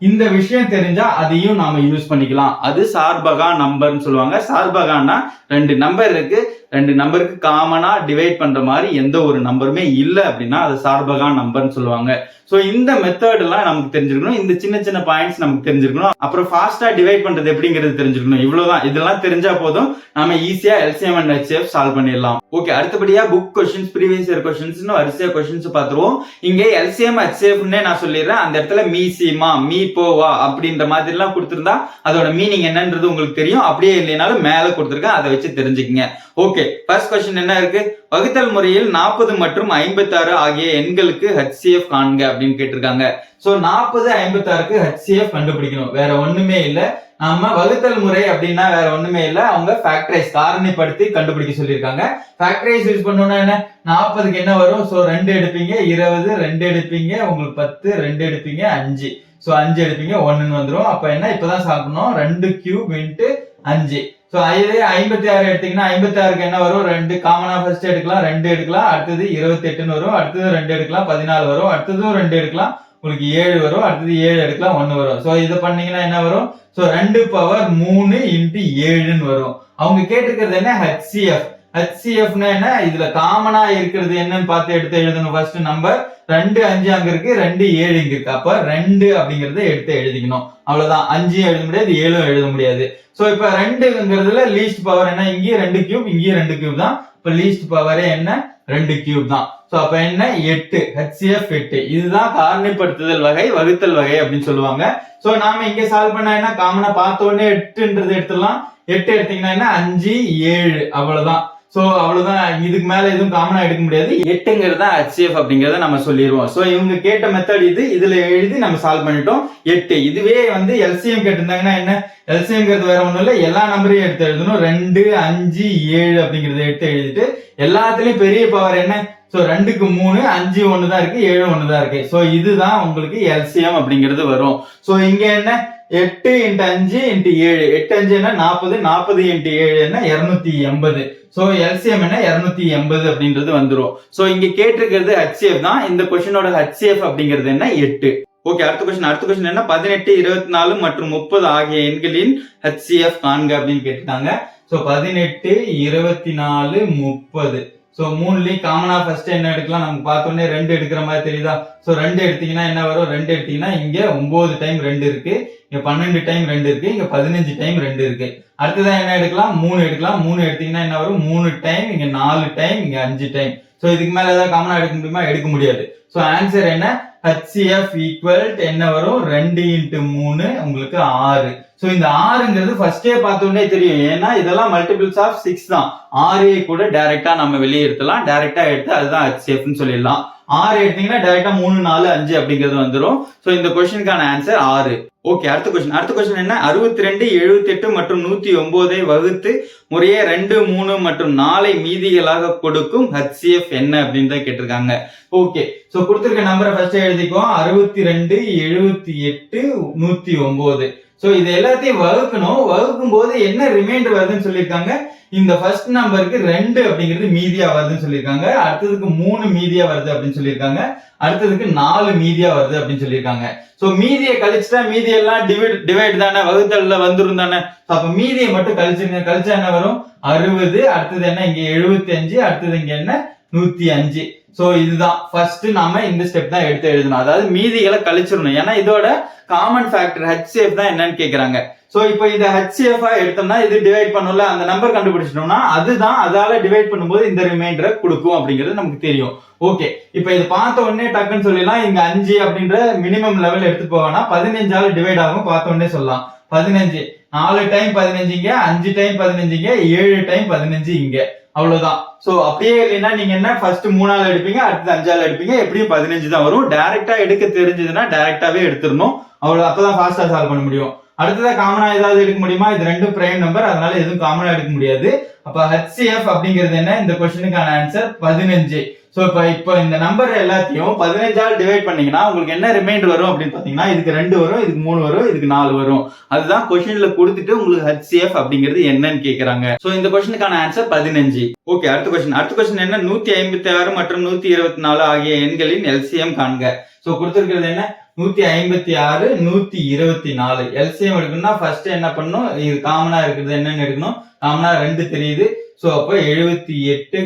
இந்த விஷயம் தெரிஞ்சா அதையும் நாம யூஸ் பண்ணிக்கலாம். அது சார்பகா நம்பர்னு சொல்லுவாங்க. சார்பகான்னா 2 நம்பர் இருக்கு, 2 நம்பருக்கு காமனா டிவைட் பண்ற மாதிரி எந்த ஒரு நம்பருமே இல்ல அப்படின்னா அது சார்பகா நம்பர்னு சொல்லுவாங்க. சோ இந்த மெத்தட் எல்லாம் நமக்கு தெரிஞ்சிருக்கணும். இந்த சின்ன சின்ன பாயிண்ட்ஸ் நமக்கு தெரிஞ்சிருக்கணும். அப்புறம் ஃபாஸ்டா டிவைட் பண்றது எப்படிங்கிறது தெரிஞ்சிருக்கணும். இவ்வளவுதான். இதெல்லாம் தெரிஞ்சா போதும், நாம ஈஸியா LCM and HCF சால்வ் பண்ணிடலாம். ஓகே, அடுத்தபடியா book questions, previous year questions வரிசையா கொஸ்டின்ஸ் பாத்துருவோம். இங்க LCM HCF நான் சொல்லிடுறேன். அந்த இடத்துல மீ சீமா, மீ போவா அப்படின்ற மாதிரி எல்லாம் கொடுத்திருந்தா அதோட மீனிங் என்னன்றது உங்களுக்கு தெரியும். அப்படியே இல்லைனாலும் மேல கொடுத்திருக்கேன், அதை வச்சு தெரிஞ்சுக்கங்க. ஓகே, ஃபர்ஸ்ட் கொஸ்டின் என்ன இருக்கு? வகுத்தல் முறையில் 40 மற்றும் 56 ஆகிய எண்களுக்கு HCF காண்க அப்படின்னு கேட்டிருக்காங்க. சோ 40, 56க்கு HCF கண்டுபிடிக்கணும். வேற ஒண்ணுமே இல்ல. நம்ம வகுத்தல் முறை அப்படின்னா வேற ஒண்ணுமே இல்ல, அவங்க ஃபேக்டரைஸ் காரணிப்படுத்தி கண்டுபிடிக்க சொல்லியிருக்காங்க. ஃபேக்டரைஸ் யூஸ் பண்ணோம்னா என்ன? 40க்கு என்ன வரும்? சோ 2 எடுப்பீங்க, 20, 2 எடுப்பீங்க, உங்களுக்கு 10, 2 எடுப்பீங்க, 5. சோ 5 எடுப்பீங்க, 1ன்னு வந்துரும். அப்ப என்ன? இப்பதான் சாப்பிடணும். 2 கியூப் இன்ட்டு 5. சோ 56 எடுத்தீங்கன்னா 56க்கு என்ன வரும்? 2 காமனா ஃபர்ஸ்ட் எடுக்கலாம், 2 எடுக்கலாம். அடுத்தது 28ன்னு வரும். அடுத்தது 2 எடுக்கலாம், 14 வரும். அடுத்ததும் 2 எடுக்கலாம், உங்களுக்கு 7 வரும். அடுத்தது 7 எடுக்கலாம், 1 வரும். சோ இத பண்ணீங்கன்னா என்ன வரும்? சோ 2 பவர் 3 இன்ட்டு 7ன்னு வரும். அவங்க கேட்டிருக்கிறது என்ன? HCF. HCFனா என்ன? இதுல காமனா இருக்கிறது என்னன்னு பார்த்து எடுத்து எழுதணும். ஃபர்ஸ்ட் நம்பர் 2, 5 அங்க இருக்கு, 2, 7 இங்க இருக்கு. அப்ப 2 அப்படிங்கறத எடுத்து எழுதிக்கணும். அவ்வளவுதான். 5 எழுத முடியாது, 7 எழுத முடியாது. சோ இப்ப 2ங்கிறதுல லீஸ்ட் பவர் என்ன? இங்கே 2 கியூப், இங்கே 2 கியூப் தான். இப்ப லீஸ்ட் பவரே என்ன? 2 கியூப் தான். சோ அப்ப என்ன? 8. HCF 8. இதுதான் காரணிப்படுத்துதல் வகை, வகுத்தல் வகை அப்படின்னு சொல்லுவாங்க. சோ நாம இங்க சால்வ் பண்ணா என்ன? காமனா பார்த்த உடனே 8ன்றது எடுத்துடலாம். 8 எடுத்தீங்கன்னா என்ன? 5, 7 அவ்வளவுதான். சோ அவ்வளவுதான். இதுக்கு மேல எதுவும் காமனா எடுக்க முடியாது. 8ங்கிறது HCF அப்படிங்கறத நம்ம சொல்லிடுவோம். சோ இவங்க கேட்ட மெத்தட் இது. இதுல எழுதி நம்ம சால்வ் பண்ணிட்டோம். 8. இதுவே வந்து LCM கேட்டிருந்தாங்கன்னா என்ன? LCMங்கிறது வேற ஒண்ணும் இல்ல, எல்லா நம்பரையும் எடுத்து எழுதணும். 2, 5, 7 அப்படிங்கறத எடுத்து எழுதிட்டு எல்லாத்துலயும் பெரிய பவர் என்ன? சோ 2க்கு 3, 5 1 தான் இருக்கு, 7 1 தான் இருக்கு. சோ இதுதான் உங்களுக்கு LCM அப்படிங்கிறது வரும். சோ இங்க என்ன? 8 × 5 × 7. 8 5 என்ன? 40. 40 × 7 என்ன? 280. சோ LCM என்ன? 280 அப்படின்றது வந்துரும். சோ இங்க கேட்டிருக்கிறது HCF தான். இந்த क्वेश्चनோட HCF அப்படிங்கிறது என்ன? 8. ஓகே, அடுத்த क्वेश्चन என்ன? 18, 24 மற்றும் 30 ஆகிய எண்களின் HCF காண்க அப்படின்னு கேட்டிருக்காங்க. சோ 18, 24, 30. சோ மூணுலயும் காமனா ஃபர்ஸ்ட் என்ன எடுக்கலாம்? நம்ம பார்த்தோன்னே 2 எடுக்கிற மாதிரி தெரியுதா? சோ 2 எடுத்தீங்கன்னா என்ன வரும்? 2 எடுத்தீங்கன்னா இங்க 9 டைம் 2 இருக்கு, இங்க 12 டைம் 2 இருக்கு, இங்க 15 டைம் 2 இருக்கு. அடுத்ததான் என்ன எடுக்கலாம்? 3 எடுக்கலாம். 3 எடுத்தீங்கன்னா என்ன வரும்? 3 டைம், இங்க 4 டைம், இங்க 5 டைம். சோ இதுக்கு மேல ஏதாவது காமனா எடுக்க முடியுமா? எடுக்க முடியாது. சோ ஆன்சர் என்ன? HCF ஈக்குவல் என்ன வரும்? 2 × 3 உங்களுக்கு 6. சோ இந்த 6ங்கிறது ஃபர்ஸ்டே பார்த்தோன்னே தெரியும். ஏன்னா இதெல்லாம் மல்டிபிள்ஸ் ஆஃப் 6 தான். 6 கூட டைரக்டா நம்ம வெளியே எடுத்துலாம். டைரக்டா எடுத்து அதுதான் HCF ன்னு சொல்லிடலாம். 6 எடுத்தீங்கன்னா டைரக்டா 3, 4, 5 அப்படிங்கிறது வந்துரும். சோ இந்த क्वेश्चनக்கான ஆன்சர் 6. ஓகே, அடுத்த क्वेश्चन என்ன? 62, 78 மற்றும் 109 வகுத்து முறையே 2, 3 மற்றும் 4 மீதிகளாக கொடுக்கும் HCF என்ன அப்படின்னு தான் கேட்டிருக்காங்க. ஓகே, சோ கொடுத்திருக்க நம்பரை ஃபர்ஸ்ட் எழுதிக்குவோம். 62, 78, 109. சோ இது எல்லாத்தையும் வகுக்கணும். வகுக்கும் போது என்ன ரிமைண்டர் வருதுன்னு சொல்லியிருக்காங்க? இந்த ஃபர்ஸ்ட் நம்பருக்கு 2 அப்படிங்கிறது மீதியா வருதுன்னு சொல்லியிருக்காங்க. அடுத்ததுக்கு 3 மீதியா வருது அப்படின்னு சொல்லியிருக்காங்க. அடுத்ததுக்கு 4 மீதியா வருது அப்படின்னு சொல்லியிருக்காங்க. சோ மீதியை கழிச்சுட்டா மீதி எல்லாம் டிவைட் தானே, வகுத்தல்ல வந்துரும் தானே. அப்ப மீதியை மட்டும் கழிச்சிருங்க. கழிச்சா என்ன வரும்? 60. அடுத்தது என்ன? இங்க 75. அடுத்தது இங்க என்ன? 105. சோ இதுதான் ஃபர்ஸ்ட் நாம இந்த ஸ்டெப் தான் எடுத்து எழுதணும். அதாவது மீதிகளை கழிச்சிடணும். ஏன்னா இதோட காமன் ஃபேக்டர் HCF தான் என்னன்னு கேக்குறாங்க. சோ இப்போ இத HCF எடுத்தோம்னா இது டிவைட் பண்ணும்ல, அந்த நம்பர் கண்டுபிடிச்சிட்டோம்னா அதுதான் அதால டிவைட் பண்ணும்போது இந்த ரிமைண்டரை கொடுக்கும் அப்படிங்கிறது நமக்கு தெரியும். ஓகே, இப்போ இது பார்த்த உடனே டக்குன்னு சொல்லலாம். இங்க 5 அப்படின்ற மினிமம் லெவல் எடுத்து போவானா 15ஆல டிவைட் ஆகும். பார்த்த உடனே சொல்லலாம் 15. 4 டைம் 15 இங்க, 5 டைம் 15 இங்க, 7 டைம் 15 இங்க. அவ்வளவுதான். சோ அப்படியே இல்லைன்னா நீங்க என்ன? ஃபர்ஸ்ட் 3ஆல எடுப்பீங்க, அடுத்து 5ஆல எடுப்பீங்க. எப்படியும் 15 தான் வரும். டைரக்டா எடுக்க தெரிஞ்சதுன்னா டைரக்டாவே எடுத்துடணும். அவ்வளவு, அப்பதான் ஃபாஸ்டா சால்வ் பண்ண முடியும். அடுத்ததா காமனா ஏதாவது எடுக்க முடியுமா? இது ரெண்டும் பிரைம் நம்பர், அதனால எதுவும் காமனா எடுக்க முடியாது. அப்ப HCF அப்படிங்கிறது என்ன? இந்த क्वेश्चनக்கான ஆன்சர் 15. சோ இப்போ இந்த நம்பர் எல்லாத்தையும் 15 டிவைட் பண்ணீங்கன்னா உங்களுக்கு என்ன ரிமைண்டர் வரும் அப்படின்னு பாத்தீங்கன்னா இதுக்கு 2 வரும், இதுக்கு 3 வரும், இதுக்கு 4 வரும். அதுதான் கொஸ்டின்ல கொடுத்துட்டு உங்களுக்கு HCF அப்படிங்கிறது என்னன்னு கேக்குறாங்க. சோ இந்த கொஸ்டினுக்கான ஆன்சர் 15. ஓகே, அடுத்த கொஸ்டின் என்ன, 156 மற்றும் 124 ஆகிய எண்களின் LCM காண்க. சோ கொடுத்திருக்கிறது என்ன, 156 124 LCM எடுக்கணும்னா ஃபர்ஸ்ட் என்ன பண்ணணும், இது காமனா இருக்கிறது என்னன்னு எடுக்கணும். காமனா 2 தெரியுது. சோ அப்ப 78,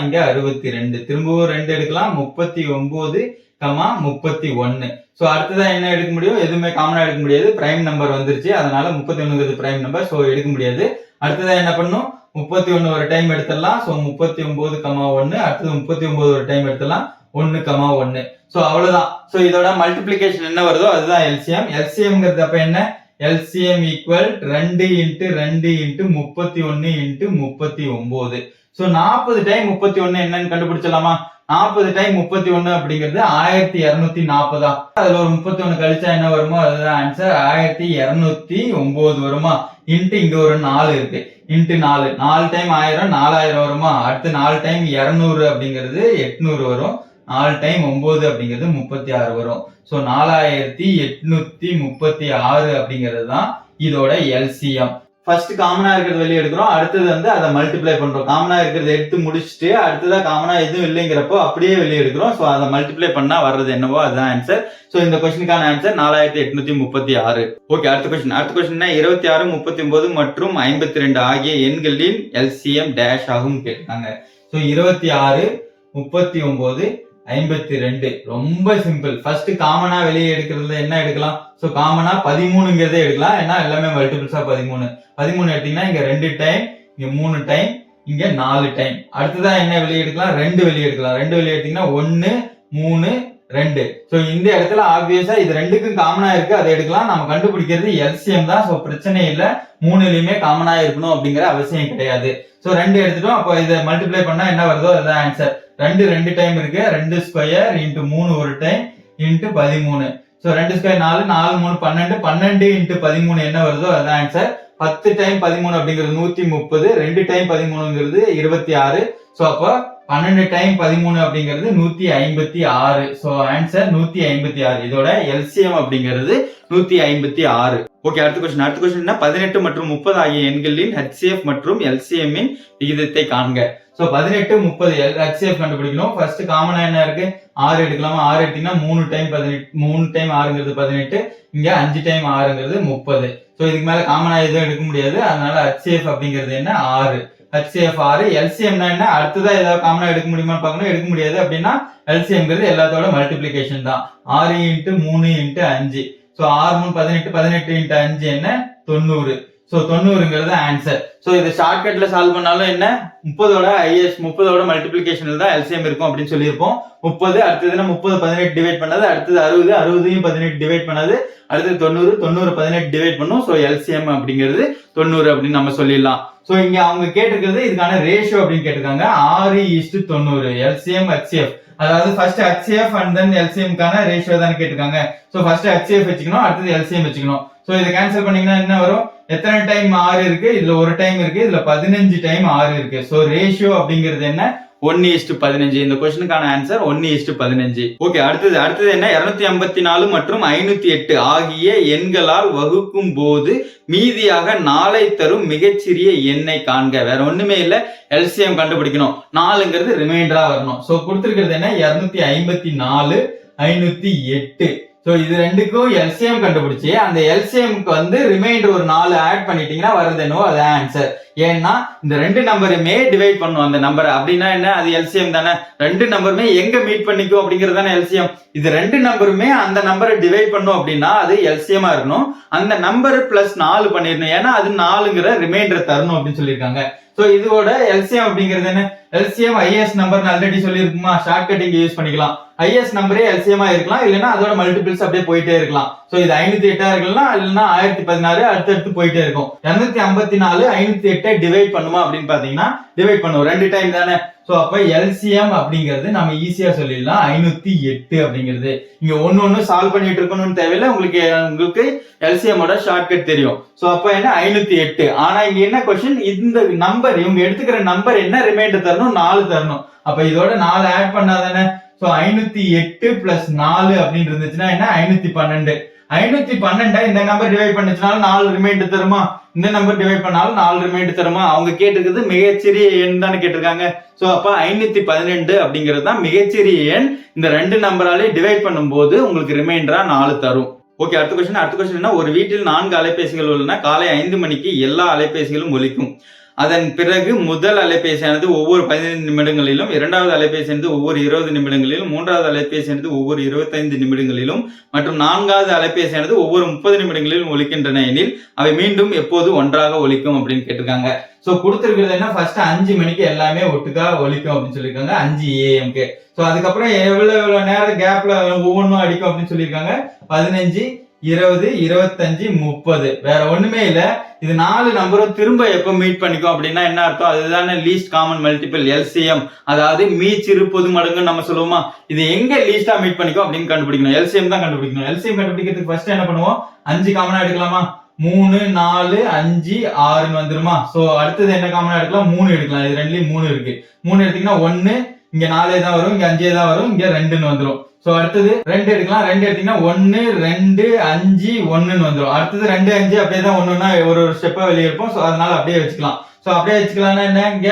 இங்க 62, திரும்பவும் 2 எடுக்கலாம், 39, 31. சோ அடுத்ததா என்ன எடுக்க முடியும், எதுவுமே காமனா எடுக்க முடியாது, பிரைம் நம்பர் வந்துருச்சு, அதனால 31 பிரைம் நம்பர், சோ எடுக்க முடியாது. அடுத்ததா என்ன பண்ணும், 31 ஒரு டைம் எடுத்துடலாம். சோ 39, 1, அடுத்தது 39 ஒரு டைம் எடுத்துடலாம், 1, 1. சோ அவ்வளவுதான். சோ இதோட மல்டிப்ளிகேஷன் என்ன வருதோ அதுதான் LCM. LCMங்கிறது அப்ப என்ன, LCM ஈக்குவல் 2 × 2 × 31 × 39. சோ 40 டைம் 31 என்னன்னு கண்டுபிடிச்சலாமா. 40 டைம் 31 அப்படிங்கிறது 1240. அதுல ஒரு 31 கழிச்சா என்ன வருமோ அதுதான் ஆன்சர், 1209 வருமா. இன்ட்டு இங்க ஒரு 4 இருக்கு, இன்ட்டு 4, 4 டைம் 1000, 4000 வருமா. அடுத்து 4 டைம் 200 அப்படிங்கிறது 800 வரும், 4 டைம் 9 அப்படிங்கிறது 36 வரும். சோ 4836 அப்படிங்கிறது தான் இதோட LCM. ஃபர்ஸ்ட் காமனா இருக்கிறது வெளியே எடுக்கிறோம், அடுத்தது வந்து அதை மல்டிப்ளை பண்றோம். காமனா இருக்கிறத எடுத்து முடிச்சுட்டு அடுத்ததா காமனா எதுவும் இல்லைங்கிறப்போ அப்படியே வெளியே எடுக்கிறோம். சோ அதை மல்டிப்ளை பண்ணா வர்றது என்னவோ அதுதான் ஆன்சர். சோ இந்த கொஸ்டினுக்கான ஆன்சர் 4836. ஓகே, அடுத்த கொஸ்டின் 26, 39 மற்றும் 52 ஆகிய எண்களின் LCM டேஷ் ஆகும் கேட்டாங்க. சோ 26, 39, 52 ரொம்ப சிம்பிள். ஃபர்ஸ்ட் காமனா வெளியே எடுக்கிறதுல என்ன எடுக்கலாம், சோ காமனா 13ங்கிறதே எடுக்கலாம், ஏன்னா எல்லாமே மல்டிபிள்ஸா 13. 13 எடுத்தீங்கன்னா இங்க 2 டைம், இங்க 3 டைம், இங்க 4 டைம். அடுத்ததா என்ன வெளியே எடுக்கலாம், 2 வெளியே எடுக்கலாம். 2 வெளியே எடுத்தீங்கன்னா 1, 3, 2. சோ இந்த இடத்துல ஆப்வியஸா இது ரெண்டுக்கும் காமனா இருக்கு, அதை எடுக்கலாம். நம்ம கண்டுபிடிக்கிறது LCM தான். சோ பிரச்சனை இல்ல, 3லயுமே காமனா இருக்கணும் அப்படிங்கிற அவசியம் கிடையாது. சோ 2 எடுத்துட்டோம். அப்போ இதை மல்டிப்ளை பண்ணா என்ன வருதோ அதுதான் ஆன்சர். 2 டைம் இருக்கு, 2 ஸ்கொயர் இன்ட்டு 3 ஒரு time into 13. So 2 square 4, 4 3 12, 12 into 13 என்ன வருதோ அதுதான் ஆன்சர். 10 டைம் 13 அப்படிங்கிறது 130, 2 டைம் 13ங்கிறது 26. சோ அப்போ 12 டைம் 13 அப்படிங்கிறது 156. So answer 156. இதோட LCM அப்படிங்கிறது 156. ஓகே, அடுத்த கொஸ்டின் என்ன, 18 மற்றும் 30 ஆகிய எண்களின் HCF மற்றும் LCM இன் விகிதத்தை காண்க. சோ 18, 30 HCF கண்டுபிடிக்கணும். ஃபர்ஸ்ட் காமனா என்ன இருக்கு, 6 எடுக்கலாமா. 6 எடுத்தீங்கன்னா 3 டைம் 18, 3 டைம் 6ங்கிறது 18, இங்க 5 டைம் 6ங்கிறது 30. சோ இதுக்கு மேல காமனா எதுவும் எடுக்க முடியாது, அதனால HCF அப்படிங்கிறது என்ன, 6. HCF 6. LCM என்ன, அடுத்ததா ஏதாவது காமனா எடுக்க முடியுமான்னு பார்க்கணும், எடுக்க முடியாது. அப்படின்னா LCMங்கிறது எல்லாத்தோட மல்டிப்ளிகேஷன் தான், 6 × 3 × 5. சோ 6 3 18, 18 × 5 என்ன, 90. So 90ங்கிறது answer. சோ இது ஷார்ட்கட்ல சால்வ் பண்ணாலும் என்ன, 30ஓட ஐஎஸ் 30ஓட மல்டிப்ளிகேஷன்ல தான் LCM இருக்கும் அப்படின்னு சொல்லியிருப்போம். 30 அடுத்ததுன்னா 30 18 டிவைட் பண்ணது, அடுத்தது 60 60 18 டிவைட் பண்ணது, அடுத்தது 90 90 18 டிவைட் பண்ணும். சோ LCM அப்படிங்கிறது 90 அப்படின்னு நம்ம சொல்லிடலாம். சோ இங்க அவங்க கேட்டிருக்கிறது இதுக்கான ரேஷியோ அப்படின்னு கேட்டிருக்காங்க, 6:90 LCM HCF. அதாவது first HCF and then LCM கான ரேஷியோ தானே கேட்டிருக்காங்க. சோ ஃபர்ஸ்ட் HCF வச்சுக்கணும், அடுத்தது LCM வச்சுக்கணும். சோ இதை கேன்சல் பண்ணீங்கன்னா என்ன வரும், எத்தனை டைம் 6 இருக்கு, இதுல ஒரு டைம் இருக்கு, இதுல 15 டைம் 6 இருக்கு. சோ ரேஷியோ அப்படிங்கிறது என்ன, 1:15. இந்த கொஸ்டினுக்கான ஆன்சர் 1:15. ஓகே, அடுத்தது என்ன, 254 மற்றும் 508 ஆகிய எண்களால் வகுக்கும் போது மீதியாக 4 தரும் மிகச்சிறிய எண்ணை காண்க. வேற ஒண்ணுமே இல்ல, LCM கண்டுபிடிக்கணும். 4ங்கிறது ரிமைண்டரா வரணும். சோ கொடுத்திருக்கிறது என்ன, 254 508. சோ இது ரெண்டுக்கும் LCM கண்டுபிடிச்சு அந்த LCMக்கு வந்து ரிமைண்டர் ஒரு 4 ஆட் பண்ணிட்டீங்கன்னா வரது என்னவோ அது ஆன்சர். ஏன்னா இந்த ரெண்டு நம்பருமே டிவைட் பண்ணும் அந்த நம்பரை, அப்படின்னா என்ன, அது LCM தானே. ரெண்டு நம்பருமே எங்க மீட் பண்ணிக்கும் அப்படிங்கிறது தானே LCM. இது ரெண்டு நம்பருமே அந்த நம்பரை டிவைட் பண்ணும் அப்படின்னா அது LCM-ஆ இருக்கணும். அந்த நம்பர் பிளஸ் 4 பண்ணிடணும், ஏன்னா அது 4ங்கிற ரிமைண்டர் தரணும் அப்படின்னு சொல்லியிருக்காங்க. சோ இதோட LCM அப்படிங்கிறது என்ன, LCM highest நம்பர் ஆல்ரெடி சொல்லியிருக்குமா, ஷார்ட்கட் இங்க யூஸ் பண்ணிக்கலாம். highest நம்பரே LCM-ஆ இருக்கலாம், இல்லைன்னா அதோட மல்டிபிள்ஸ் அப்படியே போயிட்டே இருக்கலாம். சோ இது 508 இருக்கலாம், இல்லைன்னா 1016 அடுத்தடுத்து போயிட்டே இருக்கும். 254 508 டிவைட் பண்ணுமா அப்படின்னு பாத்தீங்கன்னா டிவைட் பண்ணுவோம், 2 டைம் தானே. சோ அப்ப LCM அப்படிங்கிறது நம்ம ஈஸியா சொல்லிடலாம் 508 அப்படிங்கிறது. இங்க ஒன்னு சால்வ் பண்ணிட்டு இருக்கணும்னு தேவையில்லை, உங்களுக்கு LCM ஓட ஷார்ட்கட் தெரியும். சோ அப்ப என்ன 508. ஆனா இங்க என்ன क्वेश्चन, இந்த நம்பர் இவங்க எடுத்துக்கிற நம்பர் என்ன ரிமைண்டர் தரும் தரணும் 4 தரணும். அப்ப இதோட 4 ஆட் பண்ணாதானே. சோ 508 பிளஸ் 4 அப்படின்னு இருந்துச்சுன்னா என்ன 512. 512 இந்த நம்பர் டிவைட் பண்ணுச்சுனாலும் 4 ரிமைண்டர் தருமா, இந்த நம்பர் டிவைட் பண்ணாலும் 4 ரிமைண்டர் தருமா. அவங்க கேட்டிருக்கிறது மிகச்சிறிய எண் தானே கேட்டிருக்காங்க. சோ அப்ப 512 அப்படிங்கிறது தான் மிகச்சிறிய எண். இந்த 2 நம்பராலே டிவைட் பண்ணும்போது உங்களுக்கு ரிமைண்டரா 4 தரும். ஓகே, அடுத்த கொஸ்டின் என்ன, ஒரு வீட்டில் 4 அலைபேசிகள் உள்ளன. காலை 5 மணிக்கு எல்லா அலைபேசிகளும் ஒலிக்கும். அதன் பிறகு முதல் அலைபேசியானது ஒவ்வொரு 15 நிமிடங்களிலும், இரண்டாவது அலைபேசியானது ஒவ்வொரு 20 நிமிடங்களிலும், மூன்றாவது அலைபேசியானது ஒவ்வொரு 25 நிமிடங்களிலும் மற்றும் நான்காவது அலைபேசியானது ஒவ்வொரு 30 நிமிடங்களிலும் ஒலிக்கின்றன எனில் அவை மீண்டும் எப்போது ஒன்றாக ஒலிக்கும் அப்படின்னு கேட்டிருக்காங்க. சோ கொடுத்திருக்கிறது என்ன, ஃபர்ஸ்ட் 5 மணிக்கு எல்லாமே ஒட்டுக்கா ஒலிக்கும் அப்படின்னு சொல்லியிருக்காங்க 5 AM. சோ அதுக்கப்புறம் எவ்வளவு நேரம் கேப்ல ஒவ்வொன்றும் அடிக்கும் அப்படின்னு சொல்லியிருக்காங்க 15, 20, 25, 30. வேற ஒண்ணுமே இல்ல. இது 4 நம்பரும் திரும்ப எப்ப மீட் பண்ணிக்கும் அப்படின்னா என்ன அர்த்தம், அதுதானே லீஸ்ட் காமன் மல்டிபிள் LCM, அதாவது மீச்சிறு பொது மடங்குன்னு நம்ம சொல்லுவோமா. இது எங்க லீஸ்டா மீட் பண்ணிக்கும் அப்படின்னு கண்டுபிடிக்கணும். LCM தான் கண்டுபிடிக்கணும். LCM கண்டுபிடிக்கிறதுக்கு ஃபர்ஸ்ட் என்ன பண்ணுவோம், 5 காமனா எடுக்கலாமா, 3, 4, 5, 6 வந்துருமா. சோ அடுத்தது என்ன காமனா எடுக்கலாம், 3 எடுக்கலாம். இது ரெண்டுலயும் 3 இருக்கு. 3 எடுத்தீங்கன்னா 1, இங்க 4 தான் வரும், இங்க 5 தான் வரும், இங்க 2ன்னு வந்துரும். சோ அடுத்தது 2 எடுக்கலாம். 2 எடுத்தீங்கன்னா 1, 2, 5, 1ன்னு வந்துரும். அடுத்தது 2, 5 அப்படியே தான் ஒண்ணுன்னா ஒரு ஸ்டெப்பா வெளியே இருப்போம். சோ அதனால அப்படியே வச்சுக்கலாம். சோ அப்படியே வச்சுக்கலாம்னா என்ன, இங்க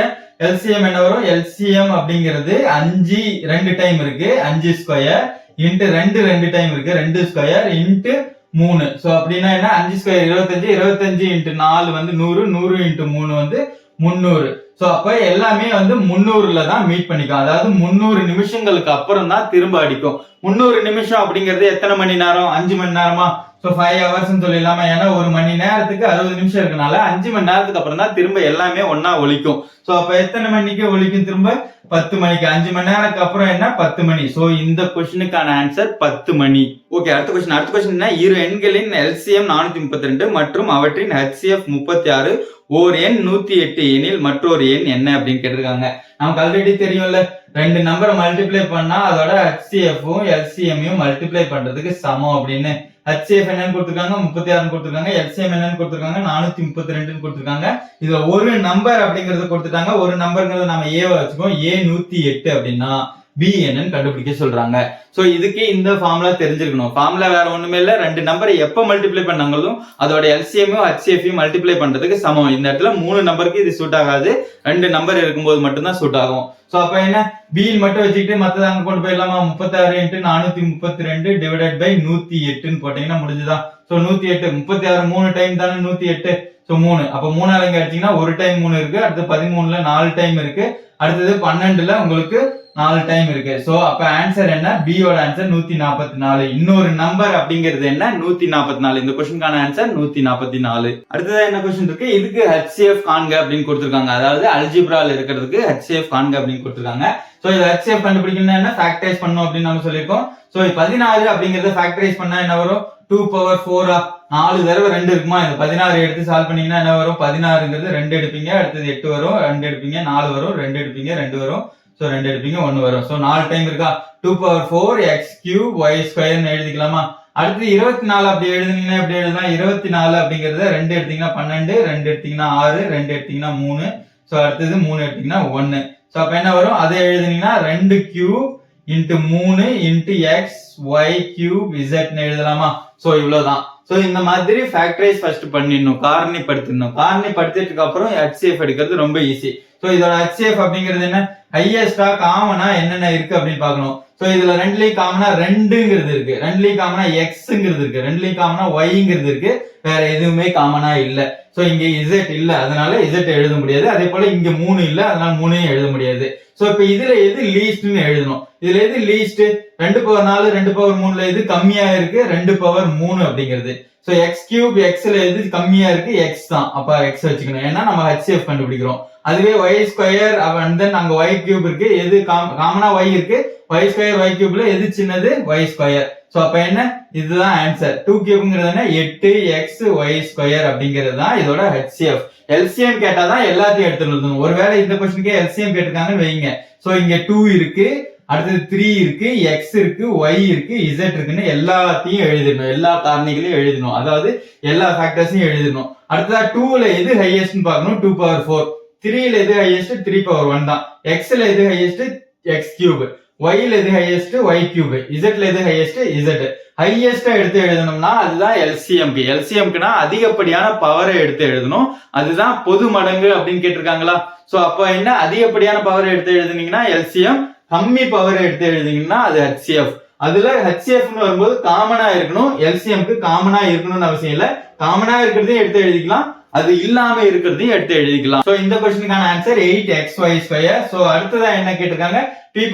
LCM என்ன வரும், LCM அப்படிங்கிறது 5 2 டைம் இருக்கு 5 ஸ்கொயர் இன்ட்டு 2 டைம் இருக்கு 2 ஸ்கொயர் இன்ட்டு 3. சோ அப்படின்னா என்ன, 5 ஸ்கொயர் 25, 25 இன்ட்டு 4 வந்து 100, 100 இன்ட்டு 3 வந்து 300. சோ அப்ப எல்லாமே வந்து 300ல தான் மீட் பண்ணிக்கும். அதாவது 300 நிமிஷங்களுக்கு அப்புறம் தான் திரும்ப அடிக்கும். 300 நிமிஷம் அப்படிங்கிறது எத்தனை மணி நேரம், 5 மணி நேரமா. சோ 5 hours சொல்லிடலாமா, ஏன்னா ஒரு மணி நேரத்துக்கு 60 நிமிஷம் இருக்கனால 5 மணி நேரத்துக்கு அப்புறம் தான் திரும்ப எல்லாமே ஒன்னா ஒலிக்கும். சோ அப்ப எத்தனை மணிக்கு ஒலிக்கும், திரும்ப 10 மணிக்கு. 5 மணி நேரத்துக்கு அப்புறம் என்ன, 10 மணி. சோ இந்த கொஸ்டினுக்கான ஆன்சர் 10 மணி. ஓகே, அடுத்த கொஸ்டின் என்ன, இரு எண்களின் LCM 432 மற்றும் அவற்றின் HCF 36, ஓர் எண் 108 எனில் மற்றொரு எண் என்ன அப்படின்னு கேட்டிருக்காங்க. நமக்கு ஆல்ரெடி தெரியும்ல, 2 நம்பரை மல்டிப்ளை பண்ணா அதோட HCF-உம் LCM-ஐயும் மல்டிப்ளை பண்றதுக்கு சமம் அப்படின்னு. HCF என்னன்னு கொடுத்திருக்காங்க, 36 கொடுத்திருக்காங்க. LCM என்னன்னு கொடுத்திருக்காங்க, 432 கொடுத்திருக்காங்க. இதுல ஒரு நம்பர் அப்படிங்கறத கொடுத்துட்டாங்க. ஒரு நம்பர்ங்கிறத நம்ம A வச்சுக்கோம். A 108 அப்படின்னா B என்னன்னு கண்டுபிடிக்க சொல்றாங்க. சோ இதுக்கு இந்த ஃபார்முலா தெரிஞ்சிருக்கணும். ஃபார்முலா வேற ஒண்ணுமே இல்ல, 2 நம்பரை எப்ப மல்டிப்ளை பண்ணாங்களும் அதோட LCM-ஐயும் HCF-ஐயும் மல்டிப்ளை பண்றதுக்கு சமம். இந்த இடத்துல 3 நம்பருக்கு இது சூட் ஆகாது, 2 நம்பர் இருக்கும்போது மட்டும் தான் சூட் ஆகும். சோ அப்ப என்ன, B மட்டும் வச்சுக்கிட்டு மத்தத அங்க கொண்டு போயிடலாமா, 36 இன்ட்டு 432 டிவைடட் பை 108ன்னு போட்டீங்கன்னா முடிஞ்சுதான். சோ 108 36 3 டைம் தானே 108. சோ 3 அப்ப 3 இங்க அடிச்சீங்கன்னா ஒரு டைம் 3 இருக்கு, அடுத்து 13ல 4 டைம் இருக்கு, அடுத்தது 12ல உங்களுக்கு 4 டைம் இருக்கு. சோ அப்ப ஆன்சர் என்ன, B யோட ஆன்சர் 144. இன்னொரு நம்பர் அப்படிங்கிறது என்ன, 144. இந்த क्वेश्चनக்கான ஆன்சர் 144. அடுத்ததா என்ன क्वेश्चन இருக்கு, இதுக்கு HCF காண்க அப்படின்னு கொடுத்திருக்காங்க. அதாவது அல்ஜிப்ரால இருக்கிறதுக்கு HCF காண்க அப்படின்னு கொடுத்திருக்காங்க. சோ இது HCF கண்டுபிடிக்கணும்னா என்ன, ஃபேக்டரைஸ் பண்ணனும் அப்படின்னு நம்ம சொல்லிருக்கோம். சோ 16 அப்படிங்கறத ஃபேக்டரைஸ் பண்ணா என்ன வரும், 2^4. 4 தடவை 2 இருக்குமா, இந்த 16 எடுத்து சால்வ் பண்ணீங்கன்னா என்ன வரும், 16ங்கிறது 2 எடுப்பீங்க, அடுத்தது 8 வரும், 2 எடுப்பீங்க, 4 வரும், 2 எடுப்பீங்க, 2 வரும், சோ 2 எடுப்பீங்க, 1 வரும். சோ 4 டைம் இருக்கா, 2^4 x³ y² ன்னு எழுதிக்கலாமா. அடுத்து 24 அப்படி எழுதுனீங்கன்னா எப்படி எழுதலாம், 24 அப்படிங்கறத 2 எடுத்தீங்கன்னா 12, 2 எடுத்தீங்கன்னா 6, 2 எடுத்தீங்கன்னா 3, சோ அடுத்தது 3 எடுத்தீங்கன்னா 1. சோ அப்ப என்ன வரும், அதை எழுதுனீங்கன்னா 2³ into 3 into x y³ z ன்னு எழுதலாமா. சோ இவ்வளவுதான். சோ இந்த மாதிரி ஃபேக்டரைஸ் ஃபர்ஸ்ட் பண்ணிடணும், காரணிப்படுத்தணும். காரணிப்படுத்திட்டு அப்புறம் HCF எடுக்கிறது ரொம்ப ஈஸி. சோ இதோட HCF அப்படிங்கிறது என்ன, ஹையஸ்டா காமனா என்னென்ன இருக்கு அப்படின்னு பார்க்கணும். சோ இதுல ரெண்டுலயும் காமனா 2ங்கிறது இருக்கு, ரெண்டுலயும் காமனா xங்கிறது இருக்கு, ரெண்டுலயும் காமனா yங்கிறது இருக்கு, வேற எதுவுமே காமனா இல்ல. சோ இங்க z இல்ல, அதனால z எழுத முடியாது. அதே போல இங்க 3 இல்ல, அதனால 3ஐயும் எழுத முடியாது. சோ இப்ப இதுல எது லீஸ்ட்னு எழுதணும். இதுல எது லீஸ்ட், 2^4 2^3ல எது கம்மியா இருக்கு, 2^3 அப்படிங்கிறது. சோ x³ xல எது கம்மியா இருக்கு, x தான். அப்ப x வச்சுக்கணும், ஏன்னா நம்ம HCF கண்டுபிடிக்கிறோம். அதுவே y² and then அங்க y³ இருக்கு, எது காமனா y இருக்கு, y² y³ ல எது சின்னது, y². சோ அப்ப என்ன, இதுதான் ஆன்சர். 2³ என்ன, 8x y² அப்படிங்கிறது தான் இதோட HCF. LCM கேட்டாதான் எல்லாத்தையும் எடுத்துடணும். ஒருவேளை இந்த क्वेश्चनக்கே LCM கேட்டிருக்காங்கன்னு வைங்க. சோ இங்க 2 இருக்கு, அடுத்தது 3 இருக்கு, x இருக்கு, y இருக்கு, z இருக்குன்னு எல்லாத்தையும் எழுதிடணும், எல்லா காரணிகளையும் எழுதணும், அதாவது எல்லா ஃபேக்டர்ஸையும் எழுதணும். அடுத்ததா 2ல எது ஹையஸ்ட்னு பார்க்கணும், 2^4. 3ல எது ஹையஸ்ட் 3 பவர் 1 தான். xல எது ஹையஸ்ட் x கியூப், yல எது ஹையஸ்ட் y கியூப், zல எது ஹையஸ்ட் z. ஹையஸ்டா எடுத்து எழுதணும்னா அதுதான் எல்சிஎம்க்கு. எல்சிஎம்க்குனா அதிகப்படியான பவரை எடுத்து எழுதணும். அதுதான் பொது மடங்கு அப்படின்னு கேட்டிருக்காங்களா. சோ அப்ப என்ன, அதிகப்படியான பவர் எடுத்து எழுதுனீங்கன்னா எல்சிஎம், கம்மி பவர் எடுத்து எழுதிங்கன்னா அது ஹெச்சிஎஃப். அதுல ஹெச்சிஎஃப்னு வரும்போது காமனா இருக்கணும், எல்சிஎம்க்கு காமனா இருக்கணும்னு அவசியம் இல்ல. காமனா இருக்கிறதையும் எடுத்து எழுதிக்கலாம், அது இல்லாம இருக்கிறதையும் எடுத்து எழுதிக்கலாம். சோ இந்த क्वेश्चनக்கான ஆன்சர் 8xy². சோ அடுத்ததா என்ன கேட்டிருக்காங்க, p⁵,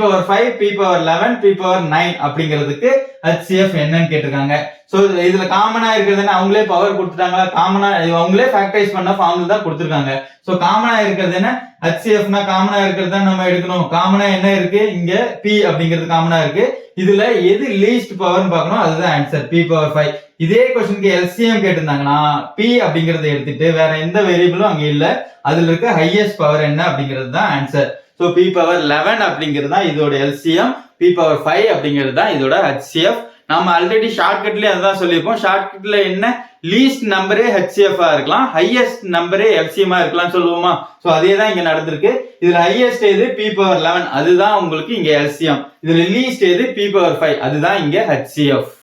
p⁵11, p⁵9 அப்படிங்கிறதுக்கு HCF என்னன்னு கேட்டிருக்காங்க. சோ இதுல காமனா இருக்கிறது அவங்களே பவர் கொடுத்துட்டாங்களா, காமனா அவங்களே ஃபேக்டரைஸ் பண்ண ஃபார்முலா தான் கொடுத்திருக்காங்க. சோ காமனா இருக்கிறது என்ன, HCFனா காமனா இருக்கிறது தான் நம்ம எடுக்கணும். காமனா என்ன இருக்கு, இங்க p அப்படிங்கிறது காமனா இருக்கு. இதுல எது லீஸ்ட் பவர்னு பார்க்கணும், அதுதான் ஆன்சர் p⁵. இதே क्वेश्चनக்கு எல்சிஎம் கேட்டிருந்தாங்கன்னா p அப்படிங்கறத எடுத்துட்டு வேற எந்த வேரியபிளும் அங்க இல்ல, அதுல இருக்க ஹையஸ்ட் பவர் என்ன அப்படிங்கிறது தான் ஆன்சர். சோ p⁵11 அப்படிங்கிறது தான் இதோட எல்சிஎம், p⁵5 அப்படிங்கிறது தான் இதோட HCF. நாம ஆல்ரெடி ஷார்ட்கட்லயே அதான் சொல்லியிருப்போம். ஷார்ட்கட்ல என்ன, லீஸ்ட் நம்பரே HCF இருக்கலாம், ஹையஸ்ட் நம்பரே LCM இருக்கலாம் சொல்லுவோமா. சோ அதே தான் இங்க நடந்திருக்கு. இதுல ஹையஸ்ட் எது p⁵11, அதுதான் உங்களுக்கு இங்க LCM. இதுல லீஸ்ட் எது p⁵5, அதுதான் இங்க HCF.